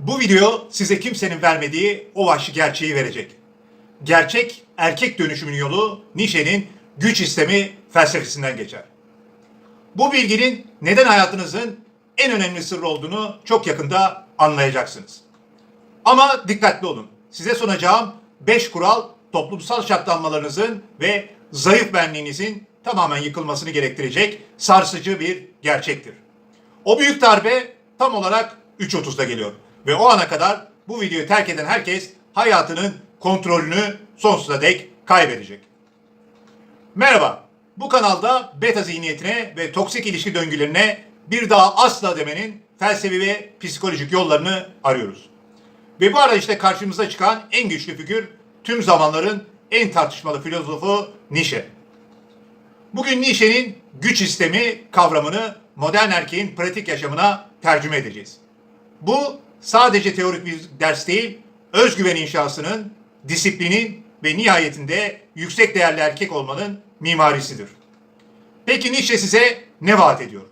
Bu video size kimsenin vermediği o vahşi gerçeği verecek. Gerçek erkek dönüşümün yolu Nietzsche'nin güç istemi felsefesinden geçer. Bu bilginin neden hayatınızın en önemli sırrı olduğunu çok yakında anlayacaksınız. Ama dikkatli olun. Size sunacağım 5 kural toplumsal şartlanmalarınızın ve zayıf benliğinizin tamamen yıkılmasını gerektirecek sarsıcı bir gerçektir. O büyük darbe tam olarak 3.30'da geliyor. Ve o ana kadar bu videoyu terk eden herkes hayatının kontrolünü sonsuza dek kaybedecek. Merhaba, bu kanalda beta zihniyetine ve toksik ilişki döngülerine bir daha asla demenin felsefi ve psikolojik yollarını arıyoruz. Ve bu arayışta karşımıza çıkan en güçlü figür tüm zamanların en tartışmalı filozofu Nietzsche. Bugün Nietzsche'nin güç istemi kavramını modern erkeğin pratik yaşamına tercüme edeceğiz. Bu sadece teorik bir ders değil, özgüven inşasının, disiplinin ve nihayetinde yüksek değerli erkek olmanın mimarisidir. Peki Nietzsche size ne vaat ediyor?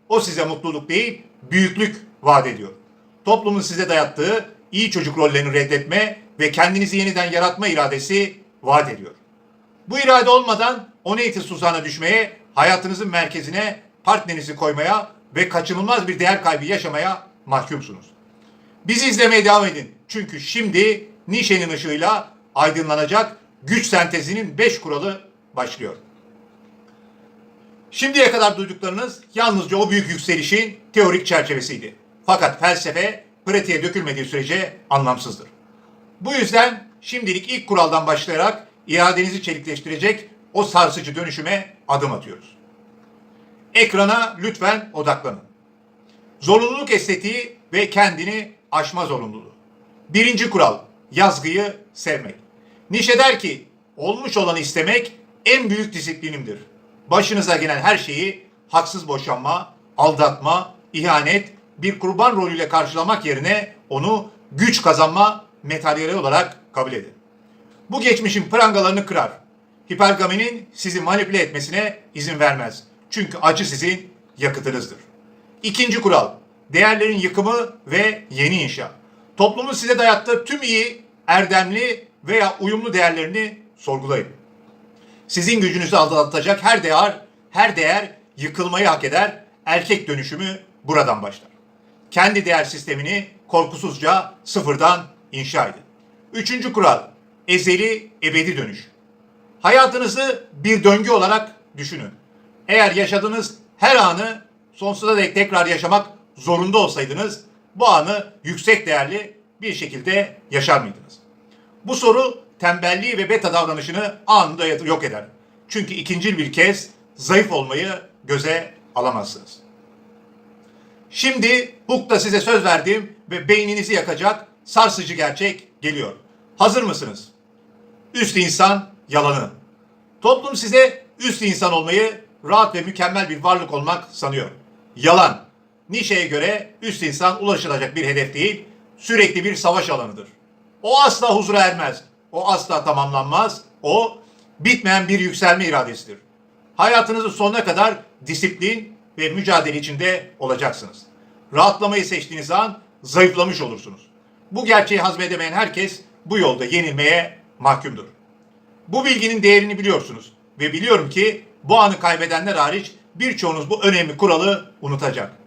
O size mutluluk değil, büyüklük vaat ediyor. Toplumun size dayattığı iyi çocuk rollerini reddetme ve kendinizi yeniden yaratma iradesi vaat ediyor. Bu irade olmadan oneitis tuzağına düşmeye, hayatınızın merkezine partnerinizi koymaya ve kaçınılmaz bir değer kaybı yaşamaya mahkumsunuz. Bizi izlemeye devam edin. Çünkü şimdi Nietzsche'nin ışığıyla aydınlanacak güç sentezinin 5 kuralı başlıyor. Şimdiye kadar duyduklarınız yalnızca o büyük yükselişin teorik çerçevesiydi. Fakat felsefe pratiğe dökülmediği sürece anlamsızdır. Bu yüzden şimdilik ilk kuraldan başlayarak iradenizi çelikleştirecek o sarsıcı dönüşüme adım atıyoruz. Ekrana lütfen odaklanın. Zorunluluk estetiği ve kendini aşma zorunluluğu. Birinci kural, yazgıyı sevmek. Nietzsche der ki, olmuş olanı istemek en büyük disiplinimdir. Başınıza gelen her şeyi haksız boşanma, aldatma, ihanet, bir kurban rolüyle karşılamak yerine onu güç kazanma materyali olarak kabul edin. Bu geçmişin prangalarını kırar. Hipergaminin sizi manipüle etmesine izin vermez. Çünkü acı sizin yakıtınızdır. İkinci kural, değerlerin yıkımı ve yeni inşa. Toplumun size dayattığı tüm iyi, erdemli veya uyumlu değerlerini sorgulayın. Sizin gücünüzü aldatacak her değer yıkılmayı hak eder. Erkek dönüşümü buradan başlar. Kendi değer sistemini korkusuzca sıfırdan inşa edin. Üçüncü kural, ezeli ebedi dönüş. Hayatınızı bir döngü olarak düşünün. Eğer yaşadığınız her anı sonsuza dek tekrar yaşamak zorunda olsaydınız, bu anı yüksek değerli bir şekilde yaşar mıydınız? Bu soru tembelliği ve beta davranışını anında yok eder. Çünkü ikincil bir kez zayıf olmayı göze alamazsınız. Şimdi Hook'ta size söz verdiğim ve beyninizi yakacak sarsıcı gerçek geliyor. Hazır mısınız? Üst insan yalanı. Toplum size üst insan olmayı, rahat ve mükemmel bir varlık olmak sanıyor. Yalan. Nietzsche'ye göre üst insan ulaşılacak bir hedef değil, sürekli bir savaş alanıdır. O asla huzura ermez. O asla tamamlanmaz. O bitmeyen bir yükselme iradesidir. Hayatınızın sonuna kadar disiplin ve mücadele içinde olacaksınız. Rahatlamayı seçtiğiniz an zayıflamış olursunuz. Bu gerçeği hazmedemeyen herkes bu yolda yenilmeye mahkumdur. Bu bilginin değerini biliyorsunuz ve biliyorum ki bu anı kaybedenler hariç birçoğunuz bu önemli kuralı unutacak.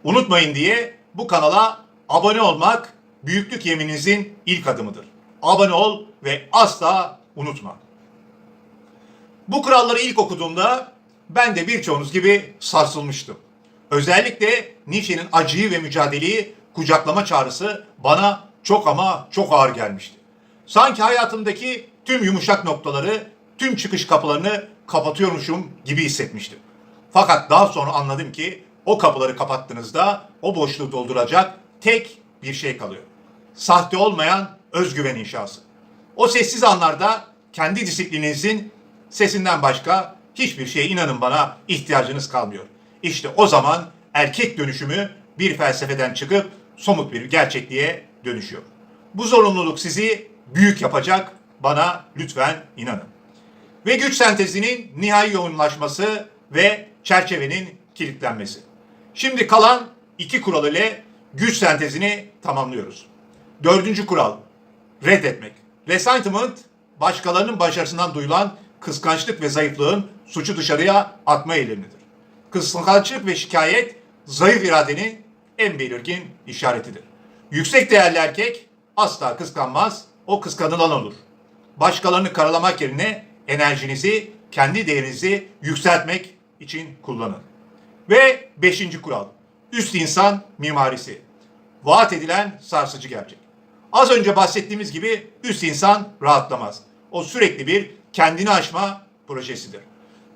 Unutmayın diye bu kanala abone olmak büyüklük yemininizin ilk adımıdır. Abone ol ve asla unutma. Bu kuralları ilk okuduğumda ben de birçoğunuz gibi sarsılmıştım. Özellikle Nietzsche'nin acıyı ve mücadeleyi kucaklama çağrısı bana çok ama çok ağır gelmişti. Sanki hayatımdaki tüm yumuşak noktaları, tüm çıkış kapılarını kapatıyormuşum gibi hissetmiştim. Fakat daha sonra anladım ki o kapıları kapattığınızda o boşluğu dolduracak tek bir şey kalıyor. Sahte olmayan özgüven inşası. O sessiz anlarda kendi disiplininizin sesinden başka hiçbir şeye inanın bana ihtiyacınız kalmıyor. İşte o zaman erkek dönüşümü bir felsefeden çıkıp somut bir gerçekliğe dönüşüyor. Bu zorunluluk sizi büyük yapacak, bana lütfen inanın. Ve güç sentezinin nihai yoğunlaşması ve çerçevenin kilitlenmesi. Şimdi kalan 2 kural ile güç sentezini tamamlıyoruz. Dördüncü kural, reddetmek. Resentment, başkalarının başarısından duyulan kıskançlık ve zayıflığın suçu dışarıya atma eylemidir. Kıskançlık ve şikayet, zayıf iradenin en belirgin işaretidir. Yüksek değerli erkek asla kıskanmaz, o kıskanılan olur. Başkalarını karalamak yerine enerjinizi, kendi değerinizi yükseltmek için kullanın. Ve beşinci kural, üst insan mimarisi. Vaat edilen sarsıcı gerçek. Az önce bahsettiğimiz gibi üst insan rahatlamaz. O sürekli bir kendini aşma projesidir.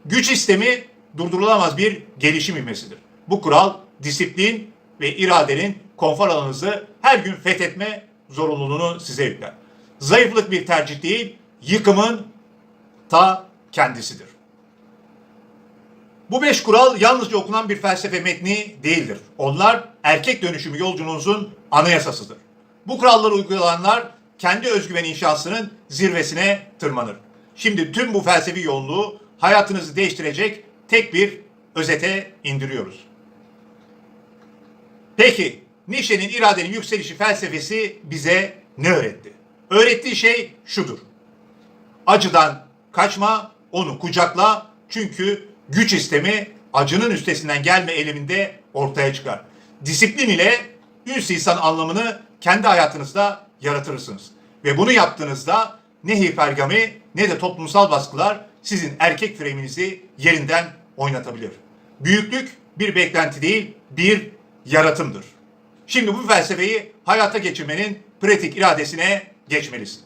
Güç istemi durdurulamaz bir gelişim ivmesidir. Bu kural disiplin ve iradenin konfor alanınızı her gün fethetme zorunluluğunu size yükler. Zayıflık bir tercih değil, yıkımın ta kendisidir. Bu 5 kural yalnızca okunan bir felsefe metni değildir. Onlar erkek dönüşümü yolculuğunuzun anayasasıdır. Bu kuralları uygulayanlar kendi özgüven inşasının zirvesine tırmanır. Şimdi tüm bu felsefi yoğunluğu hayatınızı değiştirecek tek bir özete indiriyoruz. Peki Nietzsche'nin iradenin yükselişi felsefesi bize ne öğretti? Öğrettiği şey şudur. Acıdan kaçma, onu kucakla, çünkü güç istemi acının üstesinden gelme eyleminde ortaya çıkar. Disiplin ile üst insan anlamını kendi hayatınızda yaratırsınız. Ve bunu yaptığınızda ne hipergami ne de toplumsal baskılar sizin erkek freminizi yerinden oynatabilir. Büyüklük bir beklenti değil, bir yaratımdır. Şimdi bu felsefeyi hayata geçirmenin pratik iradesine geçmelisin.